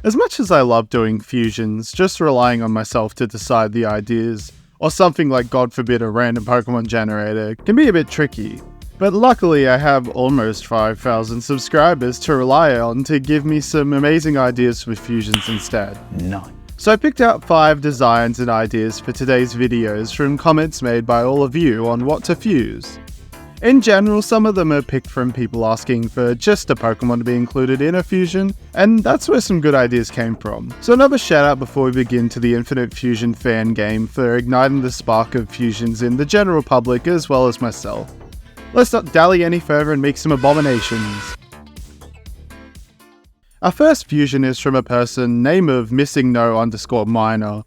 As much as I love doing fusions, just relying on myself to decide the ideas, or something like God forbid a random Pokemon generator, can be a bit tricky. But luckily I have almost 5,000 subscribers to rely on to give me some amazing ideas for fusions instead. Nice. So I picked out 5 designs and ideas for today's videos from comments made by all of you on what to fuse. In general, some of them are picked from people asking for just a Pokemon to be included in a fusion, and that's where some good ideas came from. So another shout out before we begin to the Infinite Fusion fan game for igniting the spark of fusions in the general public as well as myself. Let's not dally any further and make some abominations. Our first fusion is from a person, name of missingno_minor,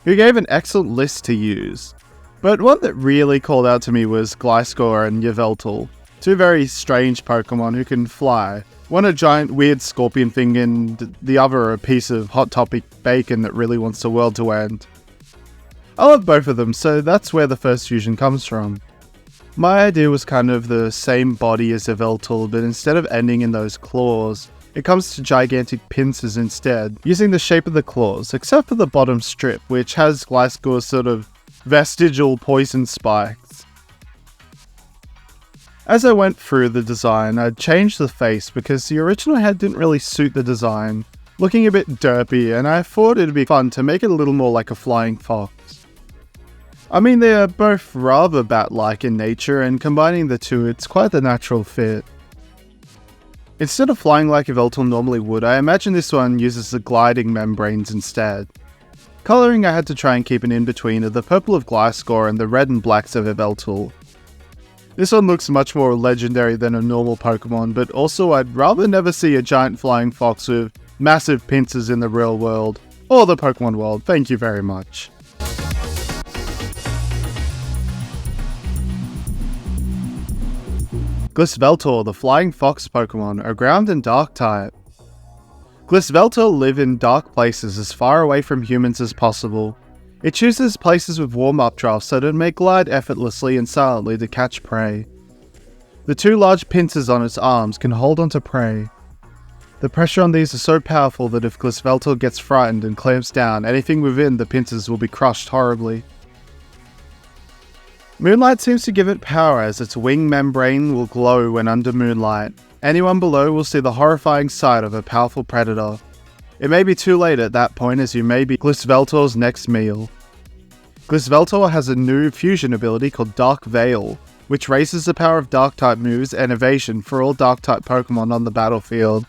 who gave an excellent list to use. But one that really called out to me was Gliscor and Yveltal, 2 very strange Pokemon who can fly. One a giant weird scorpion thing and the other a piece of Hot Topic bacon that really wants the world to end. I love both of them, so that's where the first fusion comes from. My idea was kind of the same body as Yveltal, but instead of ending in those claws, it comes to gigantic pincers instead, using the shape of the claws, except for the bottom strip, which has Gliscor's sort of vestigial poison spikes. As I went through the design, I changed the face because the original head didn't really suit the design, looking a bit derpy, and I thought it'd be fun to make it a little more like a flying fox. I mean, they are both rather bat-like in nature, and combining the two, it's quite the natural fit. Instead of flying like Yveltal normally would, I imagine this one uses the gliding membranes instead. Colouring I had to try and keep an in-between of the purple of Gliscor and the red and blacks of Yveltal. This one looks much more legendary than a normal Pokemon, but also I'd rather never see a giant flying fox with massive pincers in the real world, or the Pokemon world, thank you very much. Glisveltal, the flying fox Pokemon, a ground and dark type. Glisveltal live in dark places as far away from humans as possible. It chooses places with warm updrafts so that it may glide effortlessly and silently to catch prey. The 2 large pincers on its arms can hold onto prey. The pressure on these is so powerful that if Glisveltal gets frightened and clamps down, anything within the pincers will be crushed horribly. Moonlight seems to give it power as its wing membrane will glow when under moonlight. Anyone below will see the horrifying sight of a powerful predator. It may be too late at that point as you may be Glisveltal's next meal. Glisveltal has a new fusion ability called Dark Veil, which raises the power of Dark-type moves and evasion for all Dark-type Pokemon on the battlefield.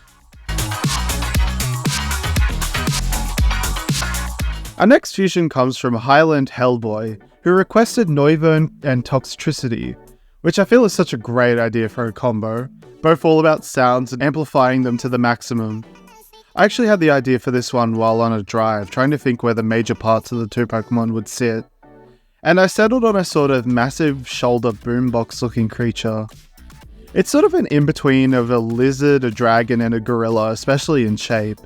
Our next fusion comes from Highland Hellboy, who requested Noivern and Toxtricity, which I feel is such a great idea for a combo, both all about sounds and amplifying them to the maximum. I actually had the idea for this one while on a drive, trying to think where the major parts of the 2 Pokemon would sit, and I settled on a sort of massive shoulder boombox looking creature. It's sort of an in-between of a lizard, a dragon, and a gorilla, especially in shape.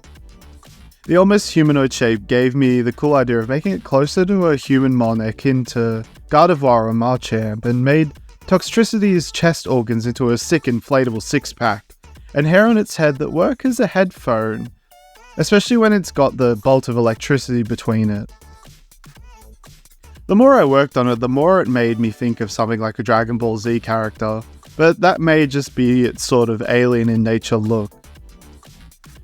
The almost humanoid shape gave me the cool idea of making it closer to a human mon akin to Gardevoir or Marchamp, and made Toxtricity's chest organs into a sick inflatable 6-pack, and hair on its head that work as a headphone, especially when it's got the bolt of electricity between it. The more I worked on it, the more it made me think of something like a Dragon Ball Z character, but that may just be its sort of alien in nature look.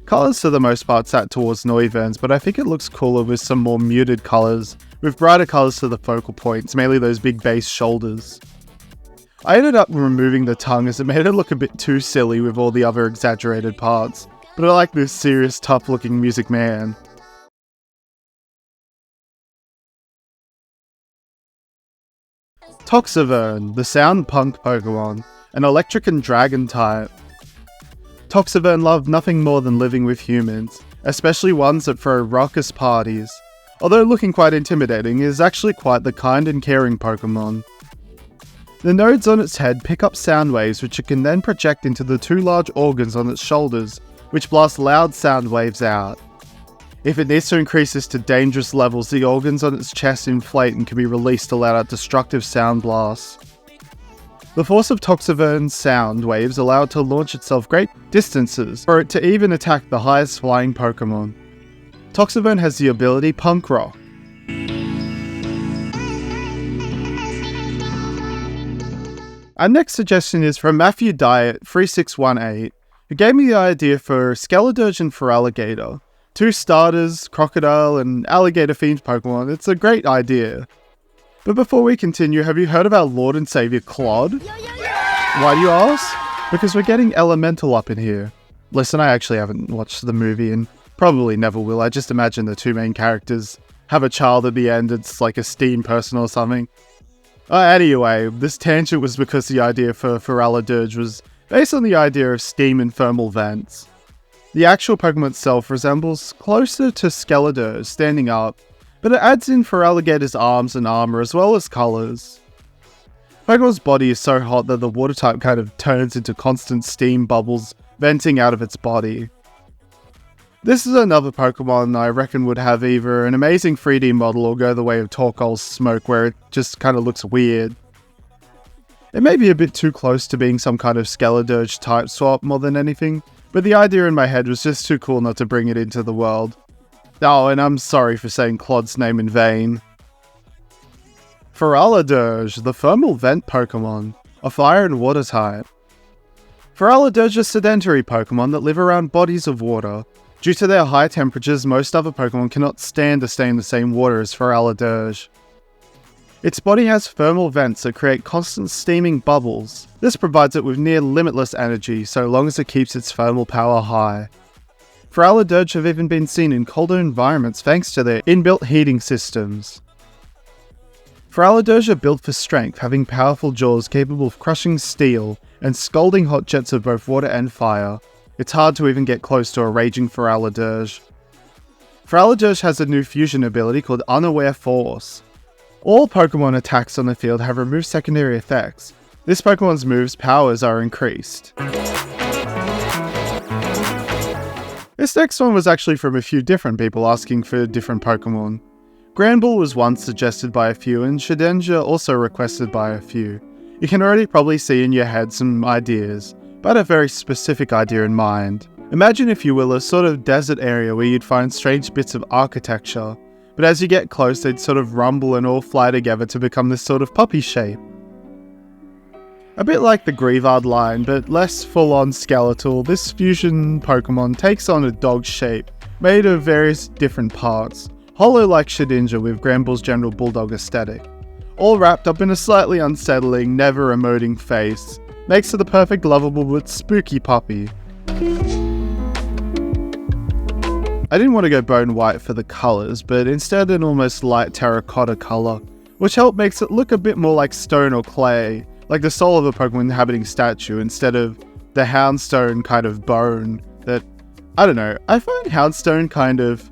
Colours for the most part sat towards Noivern's, but I think it looks cooler with some more muted colours, with brighter colours for the focal points, mainly those big base shoulders. I ended up removing the tongue as it made it look a bit too silly with all the other exaggerated parts, but I like this serious, tough looking music man. Toxivern, the sound punk Pokemon, an electric and dragon type. Toxivern love nothing more than living with humans, especially ones that throw raucous parties. Although looking quite intimidating, it is actually quite the kind and caring Pokemon. The nodes on its head pick up sound waves which it can then project into the 2 large organs on its shoulders, which blast loud sound waves out. If it needs to increase this to dangerous levels, the organs on its chest inflate and can be released to let out destructive sound blasts. The force of Toxivern's sound waves allow it to launch itself great distances, for it to even attack the highest flying Pokemon. Toxivern has the ability Punk Rock. Our next suggestion is from Matthew Diet 3618, who gave me the idea for Skeledirge and Feraligatr. 2 starters, crocodile and alligator themed Pokemon. It's a great idea. But before we continue, have you heard of our Lord and Savior Claude? Why do you ask? Because we're getting Elemental up in here. Listen, I actually haven't watched the movie and probably never will. I just imagine the 2 main characters have a child at the end. It's like a steam person or something. Anyway, this tangent was because the idea for Feraligatr was based on the idea of steam and thermal vents. The actual Pokemon itself resembles closer to Skeledirge standing up, but it adds in Feraligatr's arms and armor as well as colors. Pokemon's body is so hot that the water type kind of turns into constant steam bubbles venting out of its body. This is another Pokemon I reckon would have either an amazing 3D model or go the way of Torkoal's Smoke, where it just kind of looks weird. It may be a bit too close to being some kind of Skeledirge type swap more than anything, but the idea in my head was just too cool not to bring it into the world. Oh, and I'm sorry for saying Claude's name in vain. Feraligatr, the thermal vent Pokemon, a fire and water type. Feraligatr are sedentary Pokemon that live around bodies of water. Due to their high temperatures, most other Pokemon cannot stand to stay in the same water as Feraligatr. Its body has thermal vents that create constant steaming bubbles. This provides it with near limitless energy so long as it keeps its thermal power high. Feraligatr have even been seen in colder environments thanks to their inbuilt heating systems. Feraligatr are built for strength, having powerful jaws capable of crushing steel and scalding hot jets of both water and fire. It's hard to even get close to a raging Feraligatr. Feraligatr has a new fusion ability called Unaware Force. All Pokemon attacks on the field have removed secondary effects. This Pokemon's moves' powers are increased. This next one was actually from a few different people asking for different Pokemon. Granbull was one suggested by a few, and Shedinja also requested by a few. You can already probably see in your head some ideas, but a very specific idea in mind. Imagine, if you will, a sort of desert area where you'd find strange bits of architecture, but as you get close they'd sort of rumble and all fly together to become this sort of puppy shape. A bit like the Greavard line, but less full-on skeletal, this fusion Pokemon takes on a dog shape, made of various different parts, hollow like Shedinja with Granbull's general bulldog aesthetic. All wrapped up in a slightly unsettling, never emoting face, makes it the perfect lovable but spooky puppy. I didn't want to go bone white for the colours, but instead an almost light terracotta colour, which makes it look a bit more like stone or clay, like the soul of a Pokemon inhabiting statue instead of the Houndstone kind of bone that, I don't know, I find Houndstone kind of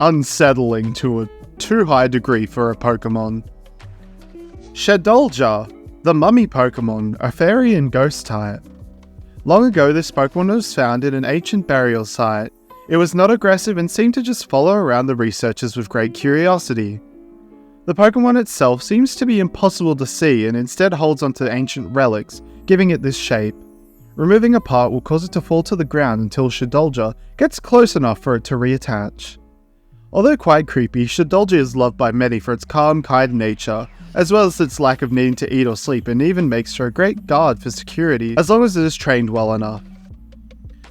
unsettling to a too high degree for a Pokemon. Shedinja, the mummy Pokemon, a fairy and ghost type. Long ago this Pokemon was found in an ancient burial site. It was not aggressive and seemed to just follow around the researchers with great curiosity. The Pokemon itself seems to be impossible to see and instead holds onto ancient relics, giving it this shape. Removing a part will cause it to fall to the ground until Shedinja gets close enough for it to reattach. Although quite creepy, Shedinja is loved by many for its calm, kind nature, as well as its lack of needing to eat or sleep, and even makes her a great guard for security as long as it is trained well enough.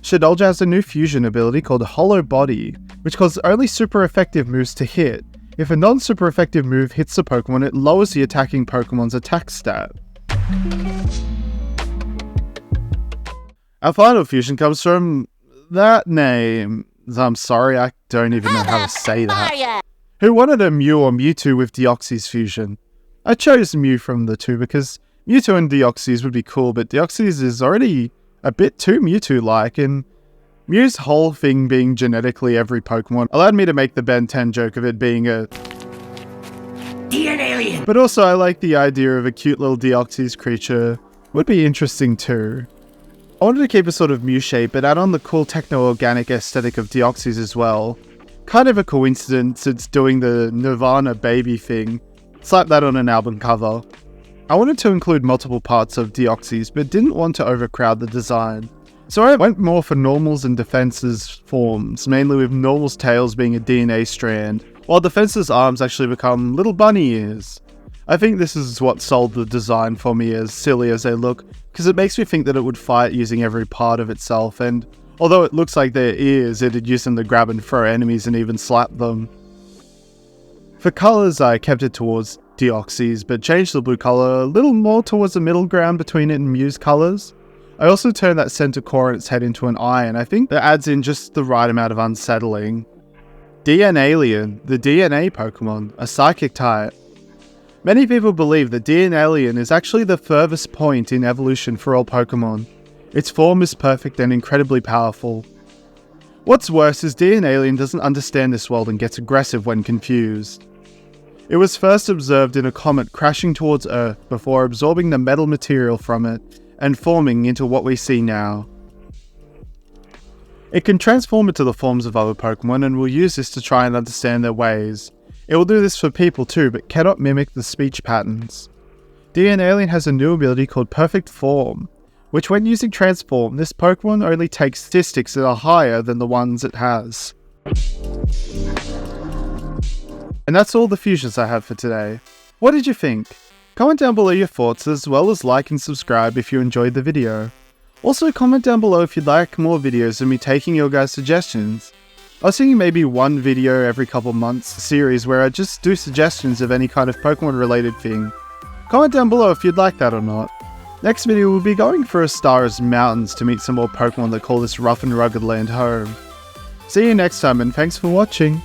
Shedinja has a new fusion ability called Hollow Body, which causes only super effective moves to hit. If a non-super effective move hits a Pokemon, it lowers the attacking Pokemon's attack stat. Our final fusion comes from that name. I'm sorry, I don't even know how to say that. Who wanted a Mew or Mewtwo with Deoxys fusion? I chose Mew from the two because Mewtwo and Deoxys would be cool, but Deoxys is already a bit too Mewtwo-like, and Mew's whole thing being genetically every Pokemon allowed me to make the Ben 10 joke of it being a an alien. But also I like the idea of a cute little Deoxys creature. Would be interesting too. I wanted to keep a sort of Mew shape, but add on the cool techno-organic aesthetic of Deoxys as well. Kind of a coincidence it's doing the Nirvana baby thing. Slap that on an album cover. I wanted to include multiple parts of Deoxys, but didn't want to overcrowd the design. So I went more for normals and defenses forms, mainly with normals' tails being a DNA strand, while defenses' arms actually become little bunny ears. I think this is what sold the design for me, as silly as they look, because it makes me think that it would fight using every part of itself, and although it looks like their ears, it'd use them to grab and throw enemies and even slap them. For colours, I kept it towards Deoxys, but changed the blue colour a little more towards the middle ground between it and Mew's colours. I also turned that centre core in its head into an eye, and I think that adds in just the right amount of unsettling. Alien, the DNA Pokemon, a psychic type. Many people believe that Alien is actually the furthest point in evolution for all Pokemon. Its form is perfect and incredibly powerful. What's worse is Alien doesn't understand this world and gets aggressive when confused. It was first observed in a comet crashing towards Earth before absorbing the metal material from it and forming into what we see now. It can transform into the forms of other Pokemon and will use this to try and understand their ways. It will do this for people too, but cannot mimic the speech patterns. Alien has a new ability called Perfect Form, which when using Transform, this Pokemon only takes statistics that are higher than the ones it has. And that's all the fusions I have for today. What did you think? Comment down below your thoughts, as well as like and subscribe if you enjoyed the video. Also comment down below if you'd like more videos of me taking your guys' suggestions. I was thinking maybe one video every couple months series where I just do suggestions of any kind of Pokemon related thing. Comment down below if you'd like that or not. Next video we'll be going for Astara's Mountains to meet some more Pokemon that call this rough and rugged land home. See you next time, and thanks for watching.